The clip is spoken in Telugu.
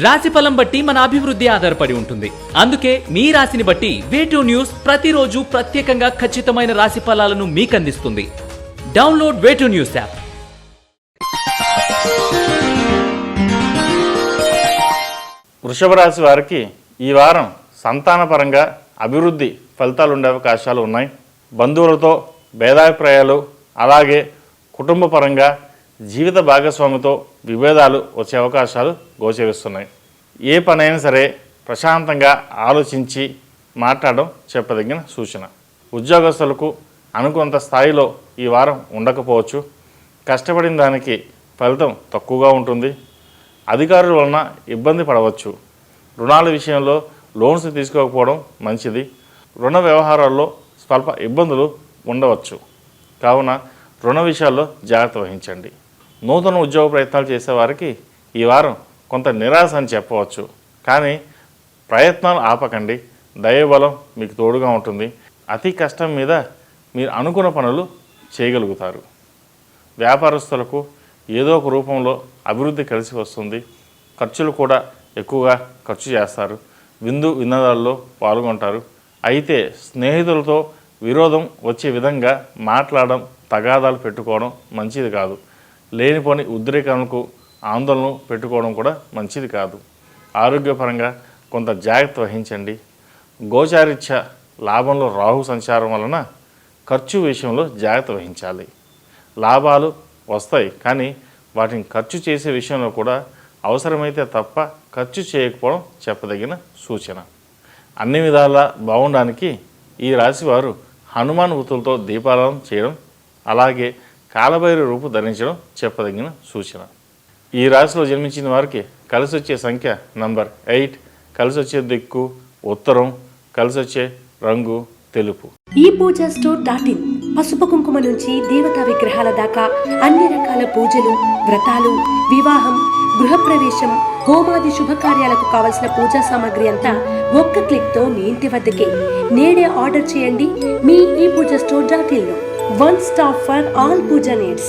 రాశిఫలం బట్టి మన అభివృద్ధి ఆధారపడి ఉంటుంది. అందుకే మీ రాశిని బట్టి వే2 న్యూస్ ప్రతిరోజు ప్రత్యేకంగా ఖచ్చితమైన రాశి ఫలాలను మీకు అందిస్తుంది. Download Way2 News app. వృషభ రాశి వారికి ఈ వారం సంతానపరంగా అభివృద్ధి ఫలితాలు ఉండే అవకాశాలు ఉన్నాయి. బంధువులతో భేదాభిప్రాయాలు, అలాగే కుటుంబ పరంగా జీవిత భాగస్వామితో విభేదాలు వచ్చే అవకాశాలు గోచరిస్తున్నాయి. ఏ పనైనా సరే ప్రశాంతంగా ఆలోచించి మాట్లాడడం చెప్పదగిన సూచన. ఉద్యోగస్తులకు అనుకున్నంత స్థాయిలో ఈ వారం ఉండకపోవచ్చు. కష్టపడిన దానికి ఫలితం తక్కువగా ఉంటుంది. అధికారుల వలన ఇబ్బంది పడవచ్చు. రుణాల విషయంలో లోన్స్ తీసుకోకపోవడం మంచిది. రుణ వ్యవహారాల్లో స్వల్ప ఇబ్బందులు ఉండవచ్చు. కావున రుణ విషయాల్లో జాగ్రత్త వహించండి. నూతన ఉద్యోగ ప్రయత్నాలు చేసేవారికి ఈ వారం కొంత నిరాశ అని చెప్పవచ్చు. కానీ ప్రయత్నాలు ఆపకండి. దైవబలం మీకు తోడుగా ఉంటుంది. అతి కష్టం మీద మీరు అనుకున్న పనులు చేయగలుగుతారు. వ్యాపారస్తులకు ఏదో ఒక రూపంలో అభివృద్ధి కలిసి వస్తుంది. ఖర్చులు కూడా ఎక్కువగా ఖర్చు చేస్తారు. విందు వినోదాల్లో పాల్గొంటారు. అయితే స్నేహితులతో విరోధం వచ్చే విధంగా మాట్లాడడం, తగాదాలు పెట్టుకోవడం మంచిది కాదు. లేనిపోని ఉద్రేకాలకు ఆందోళన పెట్టుకోవడం కూడా మంచిది కాదు. ఆరోగ్యపరంగా కొంత జాగ్రత్త వహించండి. గోచారీత్యా లాభంలో రాహు సంచారం వలన ఖర్చు విషయంలో జాగ్రత్త వహించాలి. లాభాలు వస్తాయి, కానీ వాటిని ఖర్చు చేసే విషయంలో కూడా అవసరమైతే తప్ప ఖర్చు చేయకపోవడం చెప్పదగిన సూచన. అన్ని విధాలా బాగుండడానికి ఈ రాశివారు హనుమాన్ వృత్తులతో దీపారాధన చేయడం, అలాగే కాలభైరవ రూపు ధరించడం చెప్పదగిన సూచన. ఈ రాశిలో జన్మించిన వారికి కలిసి వచ్చే సంఖ్య నంబర్ 8, కలిసి వచ్చే దిక్కు ఉత్తరం, కలిసి వచ్చే రంగు తెలుపు. ఈ పూజ స్టోర్.in పసుపు కుంకుమ నుంచి దేవతా విగ్రహాల దాకా అన్ని రకాల పూజలు, వ్రతాలు, వివాహం, గృహప్రవేశం, హోమాది శుభకార్యాలకు కావలసిన పూజా సామాగ్రి అంతా ఒక్క క్లిక్ తో మీ ఇంటి వద్దకే. నేడే ఆర్డర్ చేయండి మీ ఈ పూజ స్టోర్.in లో. One stop for all puja needs.